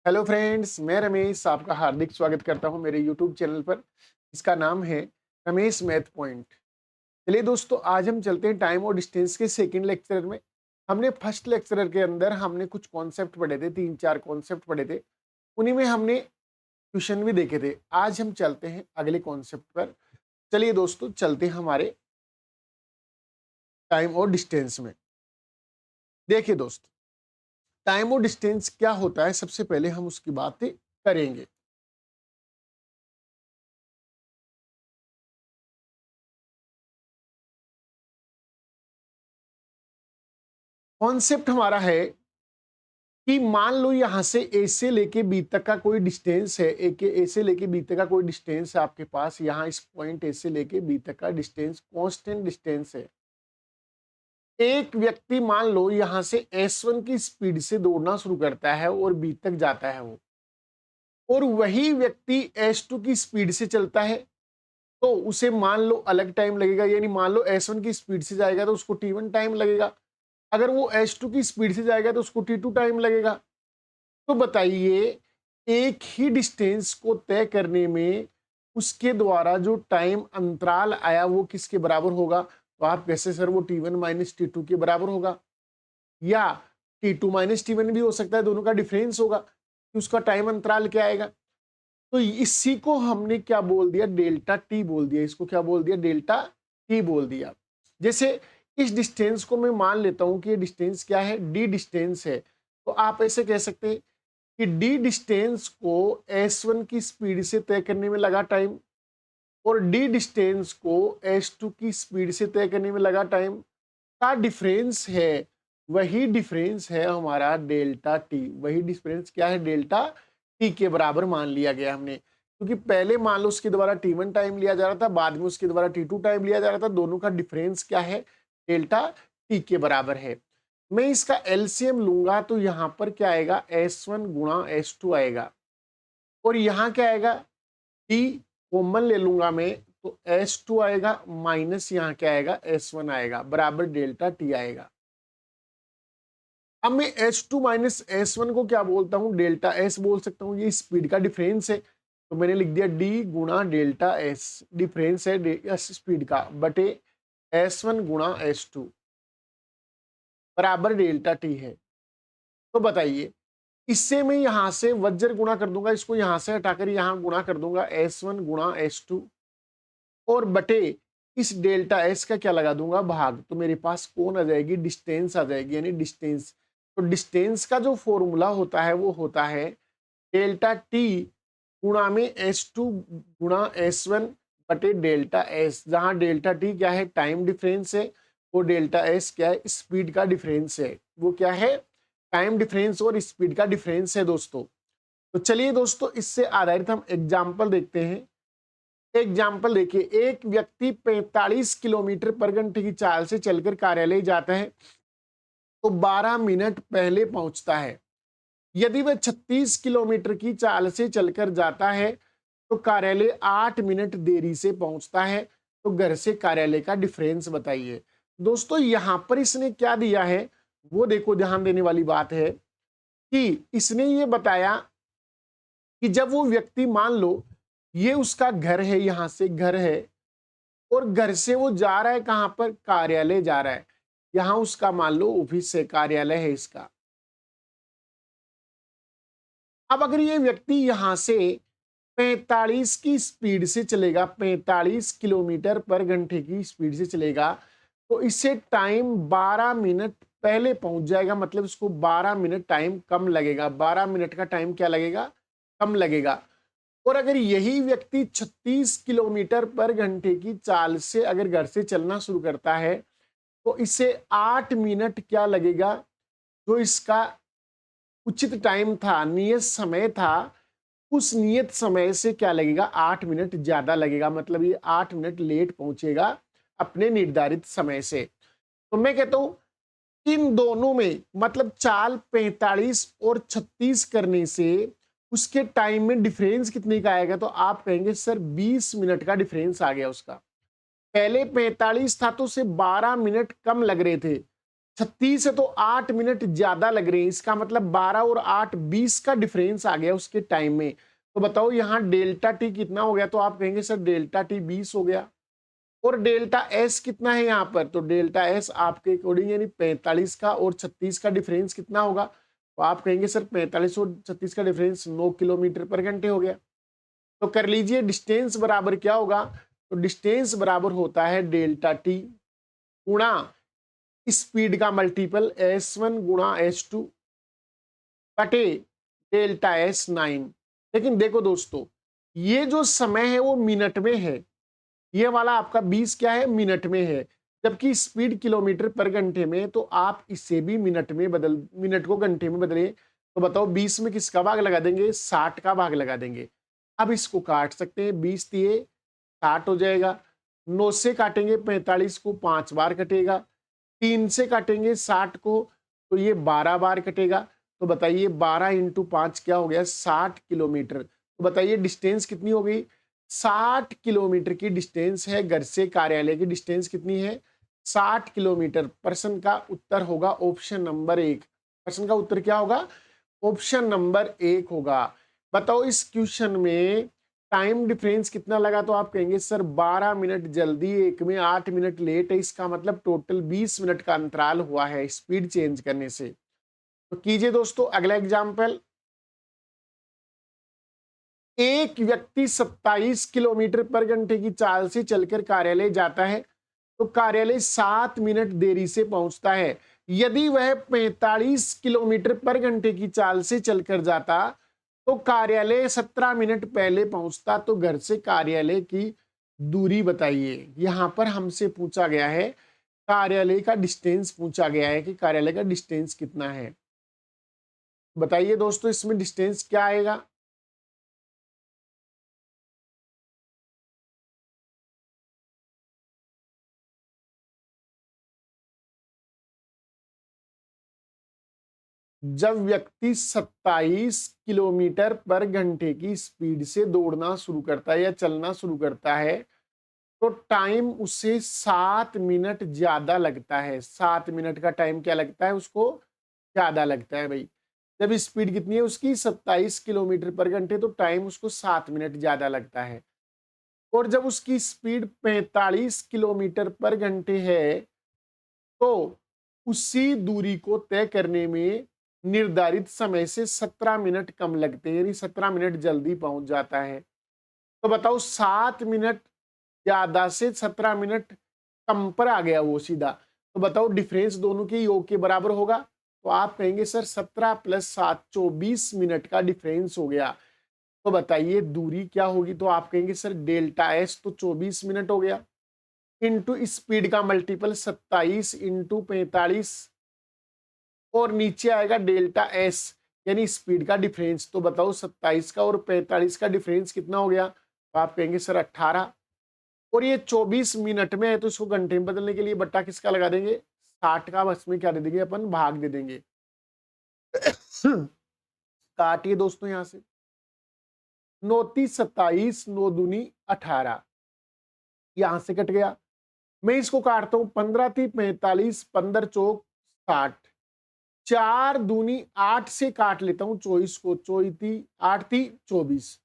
Hello friends, मैं रमेश आपका हार्दिक स्वागत करता हूं मेरे यूट्यूब चैनल पर। इसका नाम है रमेश मैथ पॉइंट। चलिए दोस्तों, आज हम चलते हैं टाइम और डिस्टेंस के सेकंड लेक्चर में। हमने फर्स्ट लेक्चर के अंदर हमने कुछ कॉन्सेप्ट पढ़े थे, 3-4 कॉन्सेप्ट पढ़े थे। उन्हीं में हमने क्वेश्चन भी देखे थे। आज हम चलते हैं अगले कॉन्सेप्ट पर। चलिए दोस्तों, चलते हैं हमारे टाइम और डिस्टेंस में। देखिए दोस्त, टाइम और डिस्टेंस क्या होता है, सबसे पहले हम उसकी बात करेंगे। कॉन्सेप्ट हमारा है कि मान लो यहां से ए से लेके बी तक का कोई डिस्टेंस है, ए से लेके बी तक का कोई डिस्टेंस है आपके पास। यहां इस पॉइंट ए से लेके बी तक का डिस्टेंस कांस्टेंट डिस्टेंस है। एक व्यक्ति मान लो यहां से S1 की स्पीड से दौड़ना शुरू करता है और बी तक जाता है वो, और वही व्यक्ति S2 की स्पीड से चलता है, तो उसे मान लो अलग टाइम लगेगा। यानी मान लो S1 की स्पीड से जाएगा तो उसको T1 टाइम लगेगा, अगर वो S2 की स्पीड से जाएगा तो उसको T2 टाइम लगेगा। तो बताइए, एक ही डिस्टेंस को तय करने में उसके द्वारा जो टाइम अंतराल आया वो किसके बराबर होगा? तो आप कैसे सर, वो T1 माइनस T2 के बराबर होगा, या T2 माइनस T1 भी हो सकता है, दोनों का डिफरेंस होगा कि उसका टाइम अंतराल क्या आएगा। तो इसी को हमने क्या बोल दिया? डेल्टा टी बोल दिया। इसको क्या बोल दिया? डेल्टा टी बोल दिया। जैसे इस डिस्टेंस को मैं मान लेता हूं कि ये डिस्टेंस क्या है? डी डिस्टेंस है। तो आप ऐसे कह सकते हैं कि डी डिस्टेंस को S1 की स्पीड से तय करने में लगा टाइम, और डी डिस्टेंस को S2 की स्पीड से तय करने में लगा टाइम। का डिफरेंस है, वही डिफरेंस है हमारा डेल्टा टी। वही डिफरेंस क्या है? डेल्टा टी के बराबर मान लिया गया हमने, क्योंकि पहले मान लो उसके द्वारा T1 टाइम लिया जा रहा था, बाद में उसके द्वारा T2 टाइम लिया जा रहा था। दोनों का डिफरेंस क्या है? डेल्टा टी के बराबर है। मैं इसका एलसीएम लूंगा तो यहां पर क्या आएगा? S1 गुणा S2 आएगा, और यहां क्या आएगा? टी कॉमन ले लूंगा मैं, तो S2 आएगा माइनस यहाँ क्या आएगा? S1 आएगा, बराबर डेल्टा टी आएगा। अब मैं S2 माइनस S1 को क्या बोलता हूं? डेल्टा S बोल सकता हूं। ये स्पीड का डिफरेंस है, तो मैंने लिख दिया D गुणा डेल्टा S। डिफरेंस है स्पीड का, बटे S1 गुणा S2 बराबर डेल्टा टी है। तो बताइए, इससे मैं यहां से वज्र गुणा कर दूंगा, इसको यहां से हटाकर यहां गुणा कर दूंगा, S1 गुणा S2, और बटे इस डेल्टा S का क्या लगा दूंगा? भाग। तो मेरे पास कौन आ जाएगी? डिस्टेंस आ जाएगी, यानी डिस्टेंस। तो डिस्टेंस का जो फॉर्मूला होता है वो होता है डेल्टा टी गुणा में S2 गुणा S1 बटे डेल्टा S, जहां डेल्टा टी क्या है? टाइम डिफरेंस है, और डेल्टा S क्या है? स्पीड का डिफरेंस है। वो क्या है? टाइम डिफरेंस और स्पीड का डिफरेंस है दोस्तों। तो चलिए दोस्तों, इससे आधारित हम एग्जाम्पल देखते हैं। एग्जाम्पल देखिए, एक व्यक्ति 45 किलोमीटर पर घंटे की चाल से चलकर कार्यालय जाता है, तो 12 मिनट पहले पहुंचता है। यदि वह 36 किलोमीटर की चाल से चलकर जाता है, तो कार्यालय 8 मिनट देरी से पहुंचता है। तो घर से कार्यालय का डिफरेंस बताइए। दोस्तों, यहां पर इसने क्या दिया है वो देखो, ध्यान देने वाली बात है कि इसने ये बताया कि जब वो व्यक्ति, मान लो ये उसका घर है, यहां से घर है, और घर से वो जा रहा है कहां पर? कार्यालय जा रहा है। यहां उसका मान लो ऑफिस है, कार्यालय है इसका। अब अगर ये व्यक्ति यहां से 45 की स्पीड से चलेगा, 45 किलोमीटर पर घंटे की स्पीड से चलेगा, तो इससे टाइम 12 मिनट पहले पहुंच जाएगा। मतलब इसको 12 मिनट टाइम कम लगेगा। 12 मिनट का टाइम क्या लगेगा? कम लगेगा। और अगर यही व्यक्ति 36 किलोमीटर पर घंटे की चाल से अगर घर से चलना शुरू करता है, तो इसे 8 मिनट क्या लगेगा? जो इसका उचित टाइम था, नियत समय था, उस नियत समय से क्या लगेगा? 8 मिनट ज्यादा लगेगा। मतलब ये 8 मिनट लेट पहुंचेगा अपने निर्धारित समय से। तो मैं कहता हूं, इन दोनों में मतलब चाल 45 और 36 करने से उसके टाइम में डिफरेंस कितने का आएगा? तो आप कहेंगे सर 20 मिनट का डिफरेंस आ गया उसका। पहले 45 था तो उसे 12 मिनट कम लग रहे थे, 36 है तो 8 मिनट ज्यादा लग रहे हैं, इसका मतलब 12 और 8 20 का डिफरेंस आ गया उसके टाइम में। तो बताओ यहाँ डेल्टा टी कितना हो गया, तो आप कहेंगे सर डेल्टा टी 20 हो गया। और डेल्टा एस कितना है यहाँ पर, तो डेल्टा एस आपके अकॉर्डिंग यानी 45 का और 36 का डिफरेंस कितना होगा, तो आप कहेंगे सर 45 और 36 का डिफरेंस 9 किलोमीटर पर घंटे हो गया। तो कर लीजिए डिस्टेंस बराबर क्या होगा, तो डिस्टेंस बराबर होता है डेल्टा टी गुणा स्पीड का मल्टीपल s1 गुणा s2 बटे डेल्टा s9। लेकिन देखो दोस्तों, ये जो समय है वो मिनट में है, ये वाला आपका 20 क्या है, मिनट में है, जबकि स्पीड किलोमीटर पर घंटे में। तो आप इसे भी मिनट में बदल, मिनट को घंटे में बदले, तो बताओ 20 में किसका भाग लगा देंगे, 60 का भाग लगा देंगे। अब इसको काट सकते हैं, 20 दिए 60 हो जाएगा, 9 से काटेंगे 45 को 5 बार कटेगा, 3 से काटेंगे 60 को तो ये 12 बार कटेगा। तो बताइए 12 इंटू 5 क्या हो गया, 60 किलोमीटर। तो बताइए डिस्टेंस कितनी हो गई, 60 किलोमीटर की डिस्टेंस है, घर से कार्यालय की डिस्टेंस कितनी है, 60 किलोमीटर। प्रश्न का उत्तर होगा ऑप्शन नंबर 1। प्रश्न का उत्तर क्या होगा, ऑप्शन नंबर 1 होगा। बताओ इस क्वेश्चन में टाइम डिफरेंस कितना लगा, तो आप कहेंगे सर 12 मिनट जल्दी, एक में 8 मिनट लेट है, इसका मतलब टोटल 20 मिनट का अंतराल हुआ है स्पीड चेंज करने से। तो कीजिए दोस्तों अगला एग्जाम्पल। एक व्यक्ति 27 किलोमीटर पर घंटे की चाल से चलकर कार्यालय जाता है, तो कार्यालय 7 मिनट देरी से पहुंचता है। यदि वह 45 किलोमीटर पर घंटे की चाल से चलकर जाता तो कार्यालय 17 मिनट पहले पहुंचता। तो घर से कार्यालय की दूरी बताइए। यहां पर हमसे पूछा गया है कार्यालय का डिस्टेंस, पूछा गया है कि कार्यालय का डिस्टेंस कितना है। बताइए दोस्तों इसमें डिस्टेंस क्या आएगा, जब व्यक्ति 27 किलोमीटर पर घंटे की स्पीड से दौड़ना शुरू करता है या चलना शुरू करता है, तो टाइम उससे 7 मिनट ज्यादा लगता है। 7 मिनट का टाइम क्या लगता है उसको, ज्यादा लगता है भाई। जब स्पीड कितनी है उसकी 27 किलोमीटर पर घंटे, तो टाइम उसको 7 मिनट ज्यादा लगता है। और जब उसकी स्पीड 45 किलोमीटर पर घंटे है, तो उसी दूरी को तय करने में निर्धारित समय से 17 मिनट कम लगते हैं, यानी 17 मिनट जल्दी पहुंच जाता है। तो बताओ 7 मिनट ज्यादा से 17 मिनट कम पर आ गया वो सीधा, तो बताओ डिफरेंस दोनों के योग के बराबर होगा। तो आप कहेंगे सर 17 प्लस 7 24 मिनट का डिफरेंस हो गया। तो बताइए दूरी क्या होगी, तो आप कहेंगे सर डेल्टा एस, तो 24 मिनट हो गया, इंटू स्पीड का मल्टीपल 27 इंटू 45 और नीचे आएगा डेल्टा एस यानी स्पीड का डिफरेंस। तो बताओ 27 का और 45 का डिफरेंस कितना हो गया, तो आप कहेंगे सर 18। और ये 24 मिनट में है तो इसको घंटे में बदलने के लिए बट्टा किसका लगा देंगे, 60 का, बस में क्या दे देंगे अपन, भाग दे देंगे। काटिए दोस्तों यहां से, 29 27 9 दूनी 18, यहां से कट गया। मैं इसको काटता हूं, 15 थी 45, 15 चौक 60, 4 दूनी 8 से काट लेता हूं 24 को, 8 थी 24।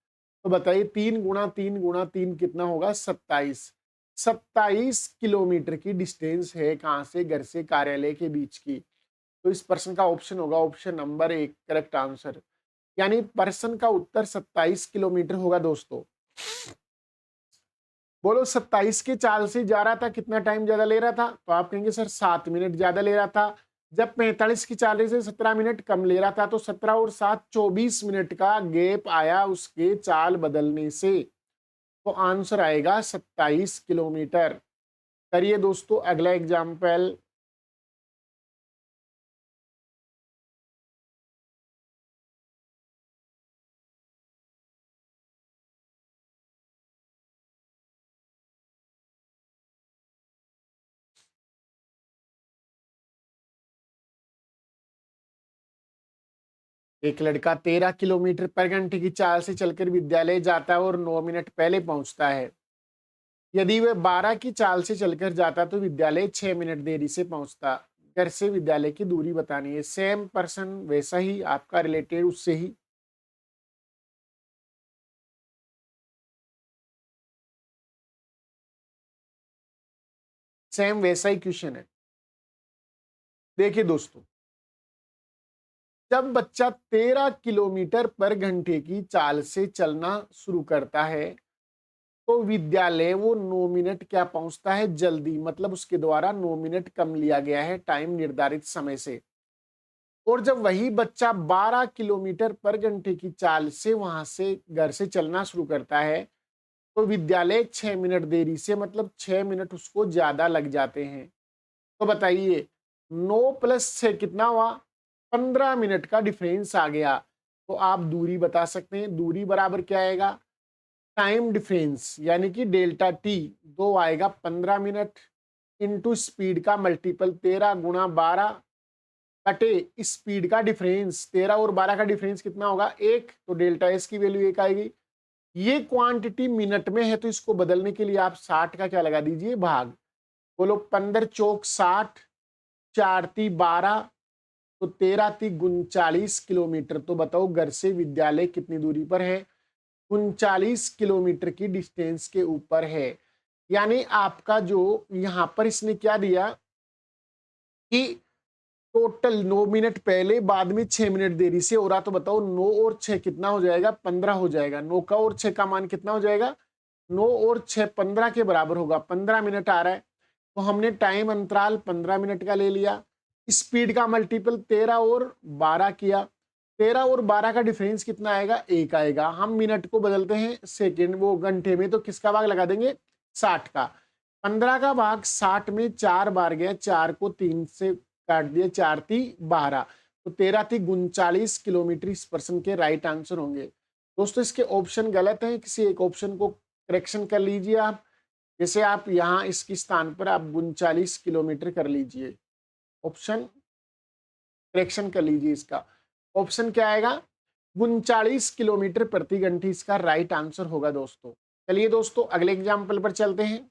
तो बताइए 3 गुणा 3 गुणा 3 कितना होगा, 27। 27 किलोमीटर की डिस्टेंस है कहां से, घर से कार्यालय के बीच की। तो इस प्रश्न का ऑप्शन होगा ऑप्शन नंबर 1 करेक्ट आंसर, यानी प्रश्न का उत्तर 27 किलोमीटर होगा दोस्तों। बोलो 27 के चाल से जा रहा था, कितना टाइम ज्यादा ले रहा था, तो आप कहेंगे सर 7 मिनट ज्यादा ले रहा था। जब 45 की चाल से 17 मिनट कम ले रहा था, तो 17 और 7 24 मिनट का गैप आया उसके चाल बदलने से। तो आंसर आएगा 27 किलोमीटर। करिए दोस्तों अगला एग्जाम्पल। एक लड़का 13 किलोमीटर पर घंटे की चाल से चलकर विद्यालय जाता है और 9 मिनट पहले पहुंचता है। यदि वह 12 की चाल से चलकर जाता तो विद्यालय 6 मिनट देरी से पहुंचता। घर से विद्यालय की दूरी बतानी है। सेम पर्सन, वैसा ही आपका रिलेटेड उससे ही। सेम वैसा ही क्वेश्चन है। देखिए दोस्तों, जब बच्चा 13 किलोमीटर पर घंटे की चाल से चलना शुरू करता है तो विद्यालय वो 9 मिनट क्या पहुंचता है जल्दी, मतलब उसके द्वारा 9 मिनट कम लिया गया है टाइम निर्धारित समय से। और जब वही बच्चा 12 किलोमीटर पर घंटे की चाल से वहां से घर से चलना शुरू करता है तो विद्यालय 6 मिनट देरी से, मतलब 6 मिनट उसको ज्यादा लग जाते हैं। तो बताइए 9 + 6 कितना हुआ? 15 मिनट का डिफरेंस आ गया। तो आप दूरी बता सकते हैं। दूरी बराबर क्या आएगा? टाइम डिफरेंस यानी कि डेल्टा टी, 2 आएगा 15 मिनट इंटू स्पीड का मल्टीपल 13 × 12 कटे स्पीड का डिफरेंस। 13 और 12 का डिफरेंस कितना होगा? 1। तो डेल्टा एस की वैल्यू 1 आएगी। ये क्वांटिटी मिनट में है तो इसको बदलने के लिए आप 60 का क्या लगा दीजिए? भाग। बोलो 15 चौक 60, 4 × 12, तो 13 × 39 किलोमीटर। तो बताओ घर से विद्यालय कितनी दूरी पर है? 39 किलोमीटर की डिस्टेंस के ऊपर है। यानी आपका जो यहां पर इसने क्या दिया कि टोटल 9 मिनट पहले, बाद में 6 मिनट देरी से हो रहा। तो बताओ 9 और 6 कितना हो जाएगा? 15 हो जाएगा। 9 का और 6 का मान कितना हो जाएगा? 9 और 6 15 के बराबर होगा। 15 मिनट आ रहा है तो हमने टाइम अंतराल 15 मिनट का ले लिया। स्पीड का मल्टीपल 13 और 12 किया। 13 और 12 का डिफरेंस कितना आएगा? 1 आएगा। हम मिनट को बदलते हैं सेकेंड, वो घंटे में, तो किसका भाग लगा देंगे? 60 का। 15 का भाग 60 में 4 बार गया, 4 को 3 से काट दिया, 4 × 12, तो 13 × 39 किलोमीटर इस पर्सन के राइट आंसर होंगे। दोस्तों इसके ऑप्शन गलत हैं, किसी एक ऑप्शन को करेक्शन कर लीजिए आप। जैसे आप यहाँ इसके स्थान पर आप 39 किलोमीटर कर लीजिए, ऑप्शन करेक्शन कर लीजिए इसका। ऑप्शन क्या आएगा? 39 किलोमीटर प्रति घंटे इसका राइट आंसर होगा दोस्तों। चलिए दोस्तों अगले एग्जाम्पल पर चलते हैं।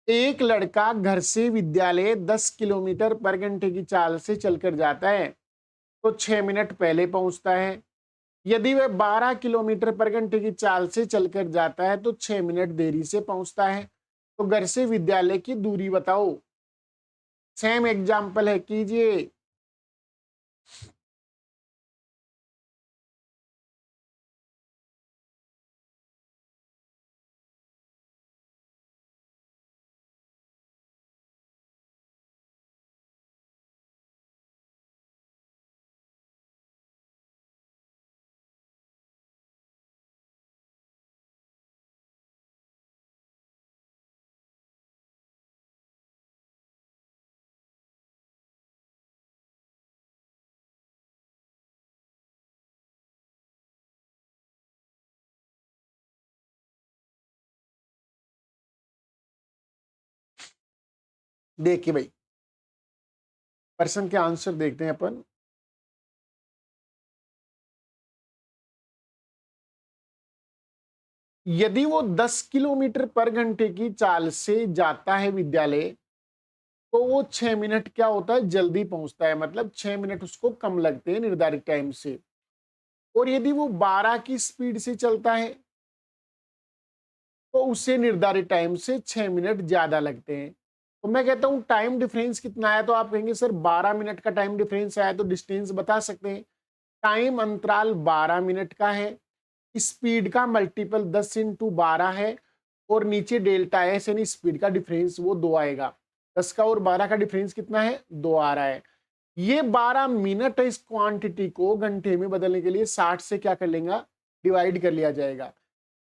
एक लड़का घर से विद्यालय 10 किलोमीटर पर घंटे की चाल से चलकर जाता है तो 6 मिनट पहले पहुंचता है। यदि वह 12 किलोमीटर पर घंटे की चाल से चलकर जाता है तो 6 मिनट देरी से पहुंचता है। तो घर से विद्यालय की दूरी बताओ। सेम एग्जाम्पल है, कीजिए। देखिए भाई, प्रश्न के आंसर देखते हैं अपन। यदि वो 10 किलोमीटर पर घंटे की चाल से जाता है विद्यालय तो वो 6 मिनट क्या होता है? जल्दी पहुंचता है, मतलब 6 मिनट उसको कम लगते हैं निर्धारित टाइम से। और यदि वो 12 की स्पीड से चलता है तो उसे निर्धारित टाइम से 6 मिनट ज्यादा लगते हैं। तो मैं कहता हूं टाइम डिफरेंस कितना आया? तो आप कहेंगे सर 12 मिनट का टाइम डिफरेंस आया, तो डिस्टेंस बता सकते हैं। टाइम अंतराल 12 मिनट का है, स्पीड का मल्टीपल 10 × 12 है, और नीचे डेल्टा एस यानी स्पीड का डिफरेंस वो 2 आएगा। 10 का और 12 का डिफरेंस कितना है? 2 आ रहा है। ये 12 मिनट है, इस क्वांटिटी को घंटे में बदलने के लिए 60 से क्या कर लेंगे? डिवाइड कर लिया जाएगा।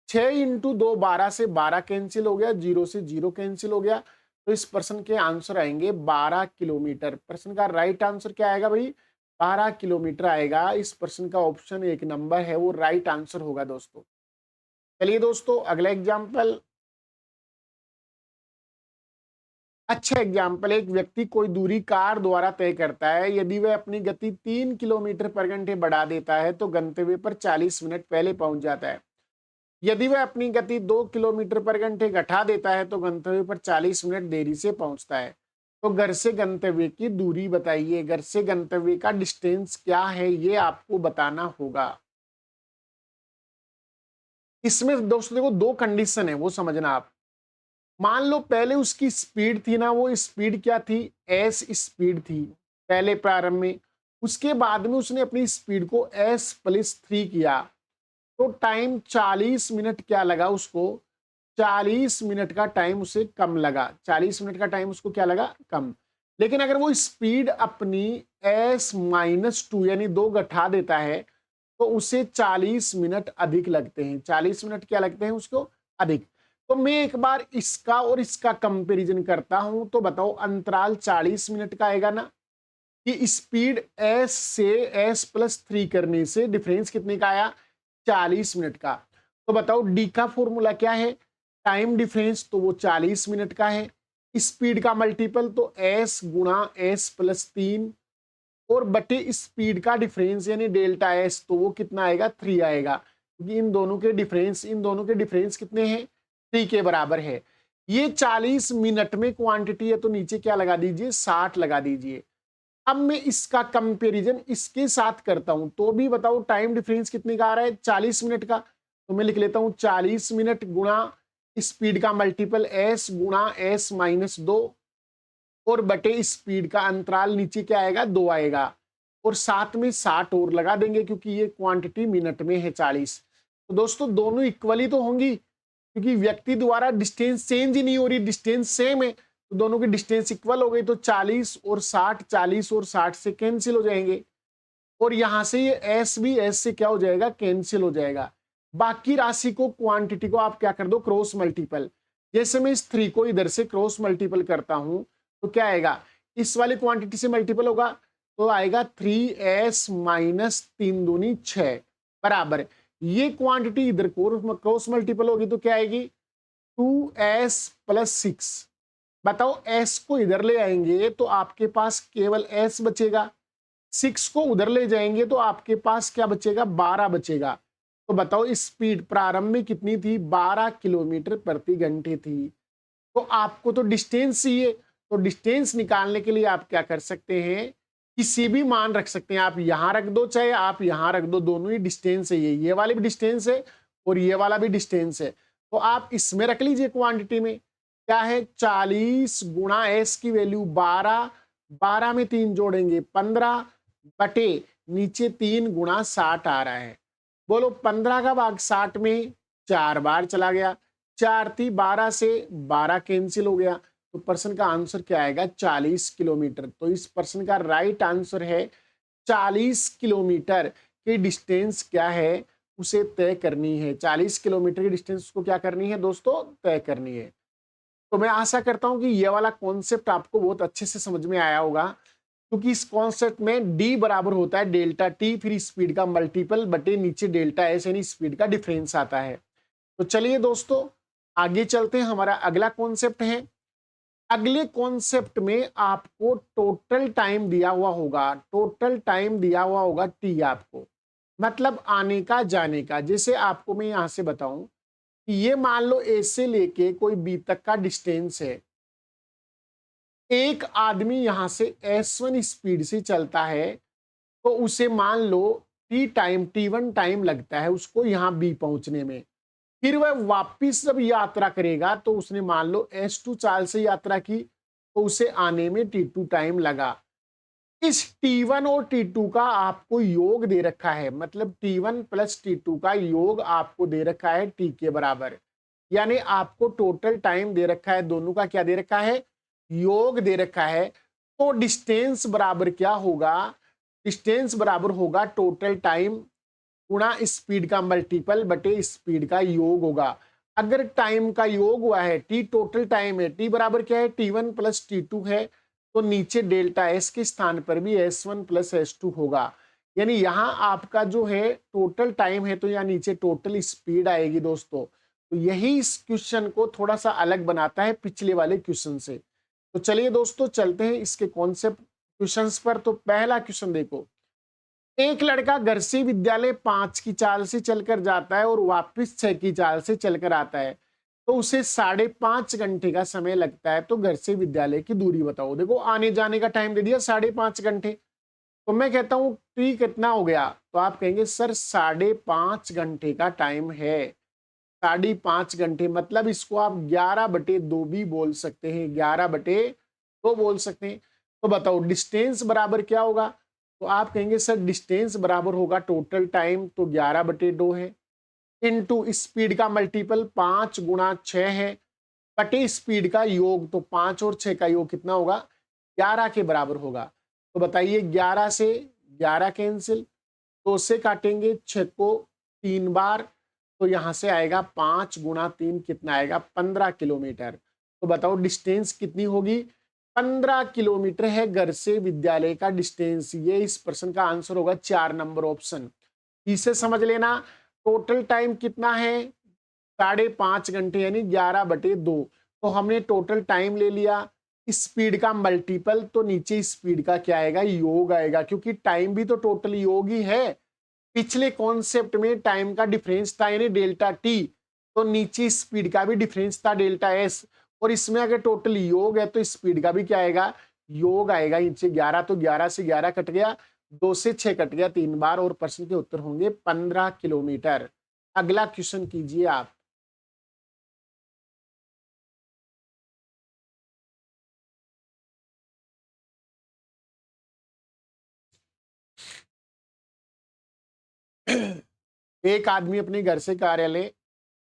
6 × 2 12 से 12 कैंसिल हो गया, 0 से 0 कैंसिल हो गया। तो इस पर्सन के आंसर आएंगे 12 किलोमीटर। पर्सन का राइट आंसर क्या आएगा भाई? 12 किलोमीटर आएगा। इस पर्सन का ऑप्शन 1 नंबर है वो राइट आंसर होगा दोस्तों। चलिए दोस्तों अगला एग्जाम्पल। अच्छा एग्जाम्पल, एक व्यक्ति कोई दूरी कार द्वारा तय करता है। यदि वह अपनी गति 3 किलोमीटर पर घंटे बढ़ा देता है तो गंतव्य पर 40 मिनट पहले पहुंच जाता है। यदि वह अपनी गति 2 किलोमीटर पर घंटे घटा देता है तो गंतव्य पर 40 मिनट देरी से पहुंचता है। तो घर से गंतव्य की दूरी बताइए। घर से गंतव्य का डिस्टेंस क्या है ये आपको बताना होगा। इसमें दोस्तों देखो दो कंडीशन है, वो समझना आप। मान लो पहले उसकी स्पीड थी ना, वो स्पीड क्या थी, एस स्पीड थी पहले प्रारंभ में। उसके बाद में उसने अपनी स्पीड को s+3 किया तो टाइम 40 मिनट क्या लगा उसको, 40 मिनट का टाइम उसे कम लगा। 40 मिनट का टाइम उसको क्या लगा, कम। लेकिन अगर वो स्पीड अपनी s-2 यानी 2 घटा देता है तो उसे 40 मिनट अधिक लगते हैं। 40 मिनट क्या लगते हैं उसको, अधिक। तो मैं एक बार इसका और इसका कंपैरिजन करता हूं तो बताओ अंतराल 40 मिनट का आएगा ना, कि स्पीड s से s+3 करने से डिफरेंस कितने का आया, 40 मिनट का। तो बताओ डी का फॉर्मूला क्या है, टाइम डिफरेंस, तो वो 40 मिनट का है। स्पीड का मल्टीपल तो s गुणा s+3 और बटे स्पीड का डिफरेंस यानी डेल्टा s, तो वो कितना आएगा, 3 आएगा। क्योंकि इन दोनों के डिफरेंस कितने हैं, 3 के बराबर है। ये 40 मिनट में क्वांटिटी है तो नीचे क्या लगा दीजिए, 60 लगा दीजिए। अब मैं इसका कंपैरिजन इसके साथ करता हूं तो भी बताओ टाइम डिफरेंस कितने का आ रहा है, 40 मिनट का। तो मैं लिख लेता हूं 40 मिनट गुणा स्पीड का मल्टीपल s गुणा s-2 और बटे स्पीड का अंतराल नीचे क्या आएगा, 2 आएगा। और साथ में 60 और लगा देंगे क्योंकि ये क्वांटिटी मिनट में है 40। तो दोस्तों दोनों इक्वली तो होंगी क्योंकि व्यक्ति द्वारा डिस्टेंस चेंज ही नहीं हो रही, डिस्टेंस सेम है, तो दोनों की डिस्टेंस इक्वल हो गई। तो 40 और 60, 40 और 60 से कैंसिल हो जाएंगे और यहां से ये s भी s से क्या हो जाएगा, कैंसिल हो जाएगा। बाकी राशि को, क्वांटिटी को आप क्या कर दो, क्रॉस मल्टीपल। जैसे मैं इस 3 को इधर से क्रॉस मल्टीपल करता हूं तो क्या आएगा, इस वाली क्वांटिटी से मल्टीपल होगा तो आएगा 3s माइनस 3 दूनी 6 बराबर। ये क्वांटिटी इधर क्रॉस मल्टीपल होगी तो क्या आएगी, 2s+6। बताओ s को इधर ले आएंगे तो आपके पास केवल s बचेगा, 6 को उधर ले जाएंगे तो आपके पास क्या बचेगा, 12 बचेगा। तो बताओ स्पीड प्रारंभ में कितनी थी, 12 किलोमीटर प्रति घंटे थी। तो आपको तो डिस्टेंस चाहिए, तो डिस्टेंस निकालने के लिए आप क्या कर सकते हैं, किसी भी मान रख सकते हैं। आप यहां रख दो चाहे आप यहां रख दो, दोनों ही डिस्टेंस है। ये वाली भी डिस्टेंस है और ये वाला भी डिस्टेंस है। तो आप इसमें रख लीजिए क्वांटिटी में क्या है, 40 गुणा s की वैल्यू 12, 12 में 3 जोड़ेंगे 15 बटे नीचे 3 गुणा 60 आ रहा है। बोलो 15 का भाग 60 में 4 बार चला गया, 4 थी 12 से 12 कैंसिल हो गया। तो प्रश्न का आंसर क्या आएगा, 40 किलोमीटर। तो इस प्रश्न का राइट आंसर है 40 किलोमीटर की डिस्टेंस क्या है उसे तय करनी है। 40 किलोमीटर की डिस्टेंस को क्या करनी है दोस्तों, तय करनी है। तो मैं आशा करता हूं कि ये वाला कॉन्सेप्ट आपको बहुत अच्छे से समझ में आया होगा, क्योंकि इस कॉन्सेप्ट में d बराबर होता है डेल्टा t फिर स्पीड का मल्टीपल बटे नीचे डेल्टा s यानी स्पीड का डिफरेंस आता है। तो चलिए दोस्तों आगे चलते हैं। हमारा अगला कॉन्सेप्ट है। अगले कॉन्सेप्ट में आपको टोटल टाइम दिया हुआ होगा, टोटल टाइम दिया हुआ होगा t आपको, मतलब आने का जाने का। जैसे आपको मैं यहां से बताऊं कि ये मान लो a से लेके कोई b तक का डिस्टेंस है। एक आदमी यहां से s1 स्पीड से चलता है तो उसे मान लो t1 टाइम लगता है उसको यहां b पहुंचने में। फिर वह वापिस जब यात्रा करेगा तो उसने मान लो s2 चाल से यात्रा की तो उसे आने में t2 टाइम लगा। इस t1 और t2 का आपको योग दे रखा है, मतलब t1 प्लस t2 का योग आपको दे रखा है t के बराबर। यानी आपको टोटल टाइम दे रखा है, दोनों का क्या दे रखा है, योग दे रखा है। तो डिस्टेंस बराबर क्या होगा, डिस्टेंस बराबर होगा टोटल टाइम गुणा स्पीड का मल्टीपल बटे स्पीड का योग होगा। अगर टाइम का योग हुआ है, टी टोटल टाइम है, टी बराबर क्या है, t1 प्लस t2 है, तो नीचे डेल्टा s के स्थान पर भी s1 प्लस s2 होगा। यानी यहां आपका जो है टोटल टाइम है तो यहाँ नीचे टोटल स्पीड आएगी दोस्तों। तो यही इस क्वेश्चन को थोड़ा सा अलग बनाता है पिछले वाले क्वेश्चन से। तो चलिए दोस्तों चलते हैं इसके कॉन्सेप्ट क्वेश्चंस पर। तो पहला क्वेश्चन देखो, एक लड़का घर से विद्यालय 5 की चाल से चलकर जाता है और वापस 6 की चाल से चलकर आता है, तो उसे 5.5 घंटे का समय लगता है। तो घर से विद्यालय की दूरी बताओ। देखो आने जाने का टाइम दे दिया 5.5 घंटे, तो मैं कहता हूं टी कितना हो गया, तो आप कहेंगे सर 5.5 घंटे का टाइम है। 5.5 घंटे मतलब इसको आप 11/2 भी बोल सकते हैं, 11/2 बोल सकते हैं। तो बताओ डिस्टेंस बराबर क्या होगा, तो आप कहेंगे सर डिस्टेंस बराबर होगा टोटल टाइम, तो 11/2 है, इनटू स्पीड का मल्टीपल 5 × 6 है, बटे स्पीड का योग, तो 5 और 6 का योग कितना होगा, 11 के बराबर होगा। तो बताइए 11 से 11 कैंसिल, 2 से काटेंगे 6 को 3 बार, तो यहां से आएगा 5 × 3 कितना आएगा, 15 किलोमीटर। तो बताओ डिस्टेंस कितनी होगी, 15 किलोमीटर है घर से विद्यालय का डिस्टेंस। ये इस प्रश्न का आंसर होगा 4 नंबर ऑप्शन। इसे समझ लेना, टोटल टाइम कितना है, 5.5 घंटे यानी 11/2। तो हमने टोटल टाइम ले लिया, स्पीड का मल्टीपल, तो नीचे स्पीड का क्या आएगा, योग आएगा, क्योंकि टाइम भी तो टोटल योग ही है। पिछले कॉन्सेप्ट में टाइम का डिफरेंस था यानी डेल्टा टी, तो नीचे स्पीड का भी डिफरेंस था डेल्टा एस, और इसमें अगर टोटल योग है तो स्पीड का भी क्या आएगा, योग आएगा। नीचे 11, तो 11 से 11 कट गया, 2 से 6 कट गया 3 बार, और प्रश्न के उत्तर होंगे 15 किलोमीटर। अगला क्वेश्चन कीजिए आप। एक आदमी अपने घर से कार्यालय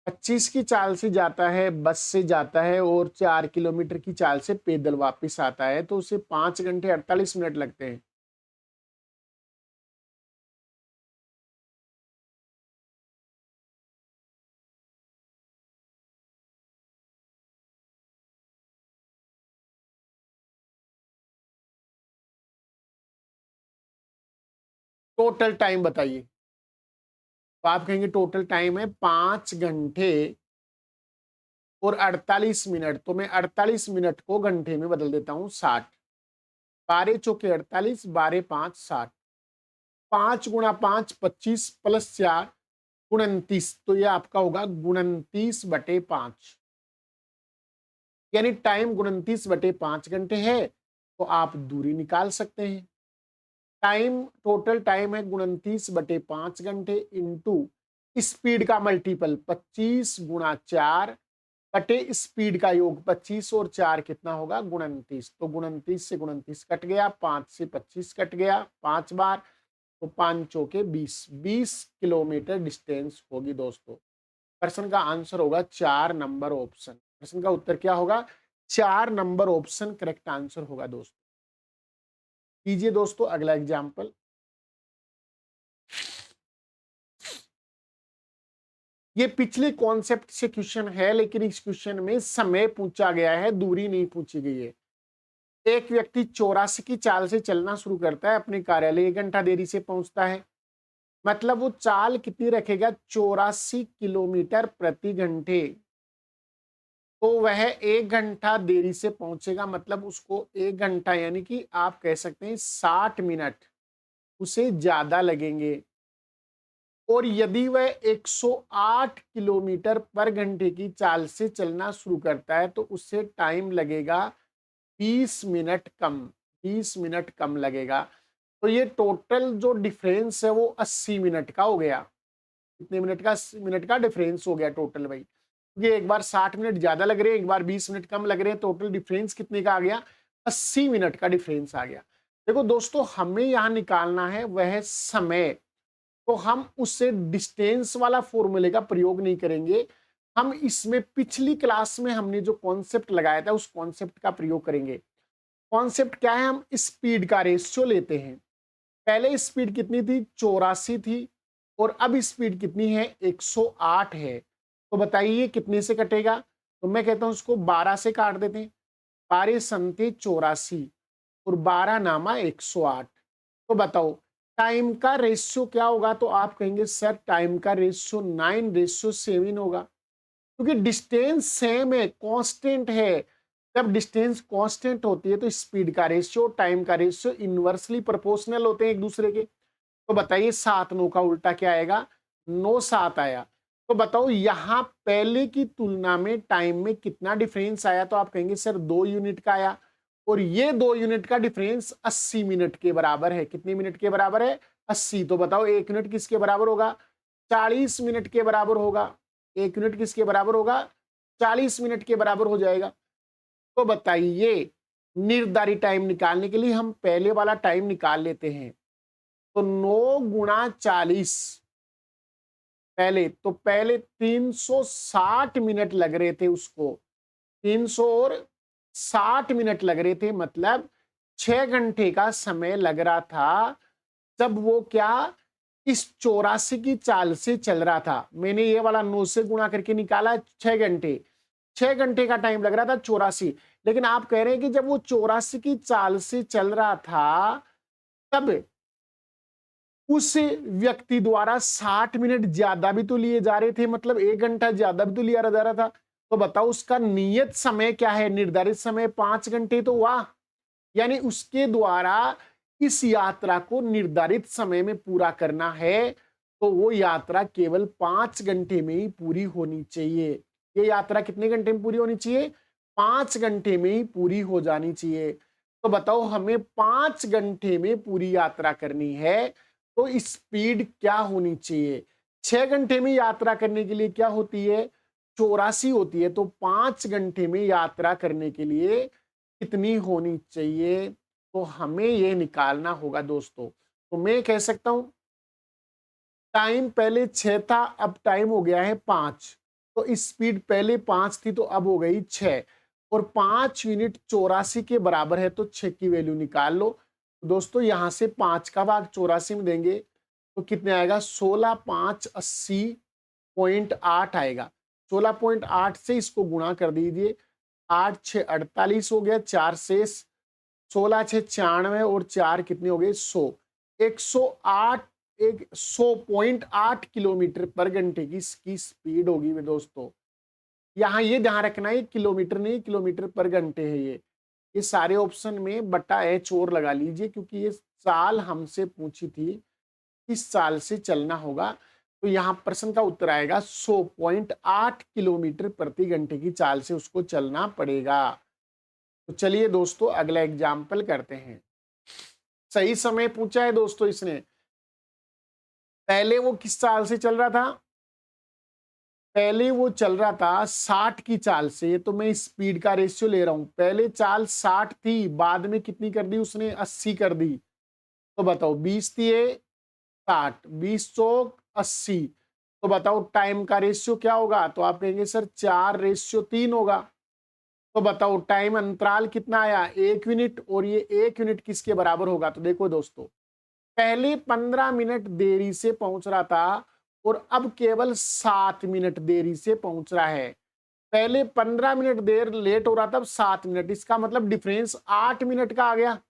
25 की चाल से जाता है, बस से जाता है, और 4 किलोमीटर की चाल से पैदल वापस आता है, तो उसे 5 घंटे 48 मिनट लगते हैं। टोटल टाइम बताइए, तो आप कहेंगे टोटल टाइम है 5 घंटे और 48 मिनट। तो मैं 48 मिनट को घंटे में बदल देता हूं, 60, 12 × 4 = 48, 12 × 5 = 60, 5 × 5 = 25 + 4 = 29, तो ये आपका होगा 29/5, यानी टाइम 29/5 घंटे है। तो आप दूरी निकाल सकते हैं। टाइम टोटल टाइम है 29/5 घंटे इंटू स्पीड का मल्टीपल 25 × 4 बटे स्पीड का योग, 25 और 4 कितना होगा, 29। तो 29 से 29 कट गया, 5 से 25 कट गया 5 बार, तो 5 चौके 20, 20 किलोमीटर डिस्टेंस होगी दोस्तों। प्रश्न का आंसर होगा 4 नंबर ऑप्शन। प्रश्न का उत्तर क्या होगा, 4 नंबर ऑप्शन करेक्ट आंसर होगा दोस्तों। कीजिए दोस्तों अगला एग्जाम्पल। ये पिछले कॉन्सेप्ट से क्वेश्चन है, लेकिन इस क्वेश्चन में समय पूछा गया है, दूरी नहीं पूछी गई है। एक व्यक्ति 84 की चाल से चलना शुरू करता है, अपने कार्यालय 1 घंटा देरी से पहुंचता है, मतलब वो चाल कितनी रखेगा, 84 किलोमीटर प्रति घंटे। तो वह 1 घंटा देरी से पहुंचेगा, मतलब उसको 1 घंटा यानी कि आप कह सकते हैं 60 मिनट उसे ज्यादा लगेंगे। और यदि वह 108 किलोमीटर पर घंटे की चाल से चलना शुरू करता है, तो उससे टाइम लगेगा 20 मिनट कम, 20 मिनट कम लगेगा। तो ये टोटल जो डिफरेंस है वो 80 मिनट का हो गया। कितने मिनट का, 80 मिनट का डिफरेंस हो गया टोटल भाई। ये एक बार 60 मिनट ज्यादा लग रहे हैं, एक बार 20 मिनट कम लग रहे हैं, टोटल डिफरेंस कितने का आ गया, 80 मिनट का डिफरेंस आ गया। देखो दोस्तों हमें यहां निकालना है वह समय, तो हम उससे डिस्टेंस वाला फॉर्मूले का प्रयोग नहीं करेंगे। हम इसमें पिछली क्लास में हमने जो कॉन्सेप्ट लगाया था उस कॉन्सेप्ट का प्रयोग करेंगे। कॉन्सेप्ट क्या है, हम स्पीड का रेशियो लेते हैं। पहले स्पीड कितनी थी, 84 थी, और अब स्पीड कितनी है, 108 है। तो बताइए कितने से कटेगा, तो मैं कहता हूं उसको 12 से काट देते हैं। 12 संते 84 और 12 नामा 108। तो बताओ टाइम का रेशियो क्या होगा, तो आप कहेंगे सर टाइम का रेशियो 9:7 होगा, क्योंकि डिस्टेंस सेम है, कांस्टेंट है। जब डिस्टेंस कांस्टेंट होती है तो स्पीड का रेशियो टाइम का रेशियो इनवर्सली प्रोपोर्शनल होते हैं एक दूसरे के। तो बताइए 7 9 का उल्टा क्या आएगा, 9 7 आया। तो बताओ यहाँ पहले की तुलना में टाइम में कितना डिफरेंस आया, तो आप कहेंगे सर 2 यूनिट का आया, और ये 2 यूनिट का डिफरेंस 80 मिनट के बराबर है। कितने मिनट के बराबर है, 80। तो बताओ 1 यूनिट किसके बराबर होगा, 40 मिनट के बराबर होगा। 1 यूनिट किसके बराबर होगा, 40 मिनट के बराबर हो जाएगा। तो बताइए निर्धारित टाइम निकालने के लिए हम पहले वाला टाइम निकाल लेते हैं। तो 9 × 40, पहले 360 मिनट लग रहे थे उसको, 360 मिनट लग रहे थे, मतलब 6 घंटे का समय लग रहा था जब वो क्या इस 84 की चाल से चल रहा था। मैंने ये वाला 9 से गुणा करके निकाला 6 घंटे, 6 घंटे का टाइम लग रहा था 84। लेकिन आप कह रहे हैं कि जब वो 84 की चाल से चल रहा था तब उस व्यक्ति द्वारा 60 मिनट ज्यादा भी तो लिए जा रहे थे, मतलब 1 घंटा ज्यादा भी तो लिया जा रहा था। तो बताओ उसका नियत समय क्या है, निर्धारित समय 5 घंटे। तो वाह, यानी उसके द्वारा इस यात्रा को निर्धारित समय में पूरा करना है, तो वो यात्रा केवल 5 घंटे में ही पूरी होनी चाहिए। ये यात्रा कितने घंटे में पूरी होनी चाहिए, 5 घंटे में ही पूरी हो जानी चाहिए। तो बताओ हमें 5 घंटे में पूरी यात्रा करनी है, तो स्पीड क्या होनी चाहिए। 6 घंटे में यात्रा करने के लिए क्या होती है, 84 होती है। तो 5 घंटे में यात्रा करने के लिए कितनी होनी चाहिए, तो हमें ये निकालना होगा दोस्तों। तो मैं कह सकता हूं टाइम पहले 6 था, अब टाइम हो गया है 5। तो स्पीड पहले 5 थी, तो अब हो गई 6, और 5 यूनिट 84 के बराबर है, तो 6 की वैल्यू निकाल लो। दोस्तों यहां से 5 का भाग 84 में देंगे तो कितने आएगा, 16 5 80.8 आएगा। 16.8 से इसको गुणा कर दीजिए, 8 6 48 हो गया, 4 शेष, 16 6 96, और 4 कितने हो गए, 100। 108, 100.8 किलोमीटर पर घंटे की इसकी स्पीड होगी वे दोस्तों। यहाँ ये ध्यान रखना है किलोमीटर नहीं, किलोमीटर पर घंटे है। ये सारे ऑप्शन में बटा एच और लगा लीजिए, क्योंकि ये साल हमसे पूछी थी, इस साल से चलना होगा। तो यहाँ प्रश्न का उत्तर आएगा 100.8 किलोमीटर प्रति घंटे की चाल से उसको चलना पड़ेगा। तो चलिए दोस्तों अगला एग्जाम्पल करते हैं। सही समय पूछा है दोस्तों इसने। पहले वो किस चाल से चल रहा था, पहले वो चल रहा था 60 की चाल से। तो मैं स्पीड का रेशियो ले रहा हूं, पहले चाल 60 थी, बाद में कितनी कर दी उसने, 80 कर दी। तो बताओ 20 थी, 60, 20 चौक 80। तो बताओ टाइम का रेशियो क्या होगा, तो आप कहेंगे सर 4:3 होगा। तो बताओ टाइम अंतराल कितना आया, 1 यूनिट, और ये 1 यूनिट किसके बराबर होगा। तो देखो दोस्तों पहले 15 मिनट देरी से पहुंच रहा था, और अब केवल 7 मिनट देरी से पहुंच रहा है। पहले 15 मिनट देर लेट हो रहा था, अब 7 मिनट, इसका मतलब डिफरेंस 8 मिनट का आ गया।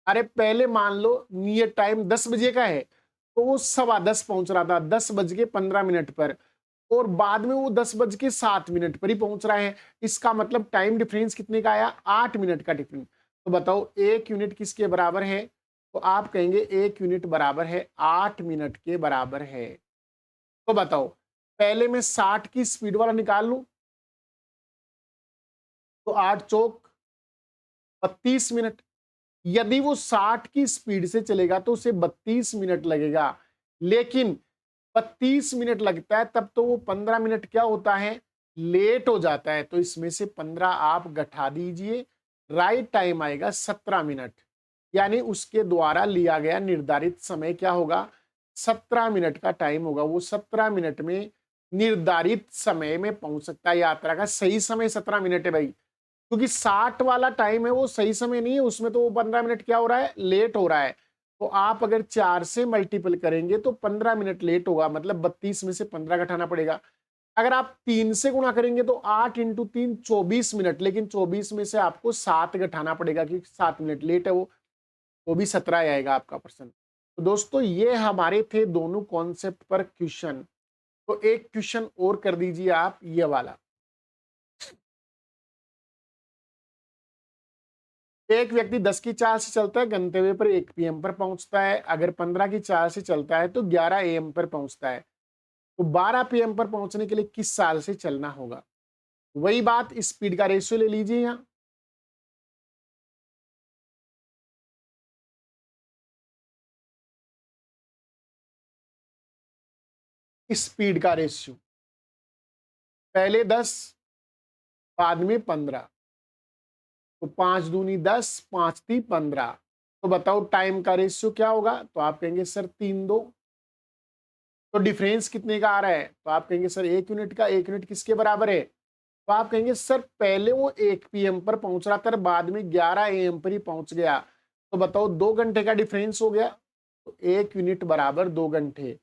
अरे पहले मान लो नियत टाइम 10 बजे का है, तो वो 10:15 पहुंच रहा था, 10:15 पर, और बाद में वो 10:07 पर ही पहुंच रहा है। इसका मतलब टाइम डिफरेंस कितने का आया, 8 मिनट का डिफरेंस। तो बताओ 1 यूनिट किसके बराबर है, तो आप कहेंगे 1 यूनिट बराबर है 8 मिनट के बराबर है। तो बताओ पहले मैं 60 की स्पीड वाला निकाल लूं, तो 8 चौक 32 मिनट। यदि वो 60 की स्पीड से चलेगा तो उसे 32 मिनट लगेगा, लेकिन 32 मिनट लगता है तब तो वो 15 मिनट क्या होता है, लेट हो जाता है। तो इसमें से 15 आप घटा दीजिए, राइट टाइम आएगा 17 मिनट। यानी उसके द्वारा लिया गया निर्धारित समय क्या होगा, 17 मिनट का टाइम होगा। वो 17 मिनट में निर्धारित समय में पहुंच सकता है। यात्रा का सही समय 17 मिनट है भाई, क्योंकि 60 वाला टाइम है वो सही समय नहीं है, उसमें तो वो 15 मिनट क्या हो रहा है, लेट हो रहा है। तो आप अगर 4 से मल्टीपल करेंगे तो 15 मिनट लेट होगा, मतलब 32 में से 15 घटाना पड़ेगा। अगर आप 3 से गुणा करेंगे तो 8 इंटू 3 24 मिनट, लेकिन 24 में से आपको 7 घटाना पड़ेगा, क्योंकि 7 मिनट लेट है वो, तो भी 17 आएगा आपका प्रश्न। तो दोस्तों ये हमारे थे दोनों कॉन्सेप्ट पर क्वेश्चन। तो एक क्वेश्चन और कर दीजिए आप, ये वाला। एक व्यक्ति 10 की चाल से चलता है, गंतव्य पर 1 PM पर पहुंचता है। अगर 15 की चाल से चलता है तो 11 AM पर पहुंचता है। तो 12 PM पर पहुंचने के लिए किस साल से चलना होगा? वही बात, स्पीड का रेशियो ले लीजिए यहाँ। स्पीड का रेशियो, पहले 10, बाद में 15, तो 5 दूनी 10, 5 ती 15। तो बताओ टाइम का रेशियो क्या होगा? तो आप कहेंगे सर 3-2। तो डिफरेंस कितने का आ रहा है? तो आप कहेंगे सर 1 यूनिट का। 1 यूनिट किसके बराबर है? तो आप कहेंगे सर पहले वो 1 PM पर पहुंच रहा था, बाद में 11 AM पर ही पहुंच गया। तो बताओ 2 घंटे का डिफरेंस हो गया। तो 1 यूनिट बराबर 2 घंटे।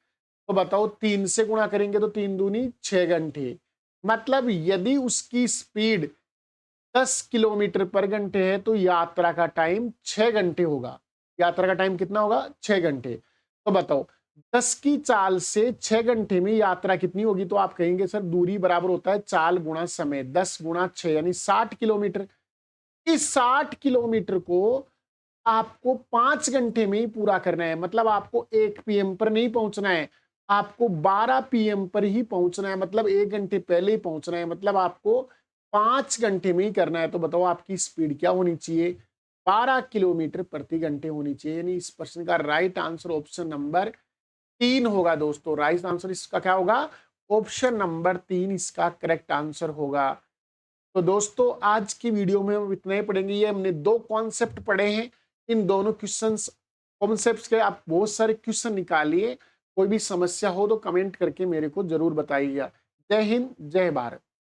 तो बताओ 3 से गुणा करेंगे तो 3 दूनी 6 घंटे। मतलब यदि उसकी स्पीड 10 किलोमीटर पर घंटे है तो यात्रा का टाइम 6 घंटे होगा। यात्रा का टाइम कितना होगा? 6 घंटे। तो बताओ 10 की चाल से 6 घंटे में यात्रा कितनी होगी? तो आप कहेंगे सर दूरी बराबर होता है चाल गुणा समय, 10 गुणा 6 यानी 60 किलोमीटर। इस 60 किलोमीटर को आपको 5 घंटे में ही पूरा करना है। मतलब आपको 1 PM पर नहीं पहुंचना है, आपको 12 PM पर ही पहुंचना है। मतलब 1 घंटे पहले ही पहुंचना है। मतलब आपको 5 घंटे में ही करना है। तो बताओ आपकी स्पीड क्या होनी चाहिए? 12 किलोमीटर प्रति घंटे होनी चाहिए। यानी इस प्रश्न का राइट आंसर ऑप्शन नंबर 3 होगा दोस्तों। राइट आंसर इसका क्या होगा? ऑप्शन नंबर 3 इसका करेक्ट आंसर होगा। तो दोस्तों आज की वीडियो में हम इतना ही पढ़ेंगे। ये हमने 2 कॉन्सेप्ट पढ़े हैं। इन दोनों क्वेश्चंस कॉन्सेप्ट्स के आप बहुत सारे क्वेश्चन निकालिए। कोई भी समस्या हो तो कमेंट करके मेरे को जरूर बताइएगा। जय हिंद, जय भारत।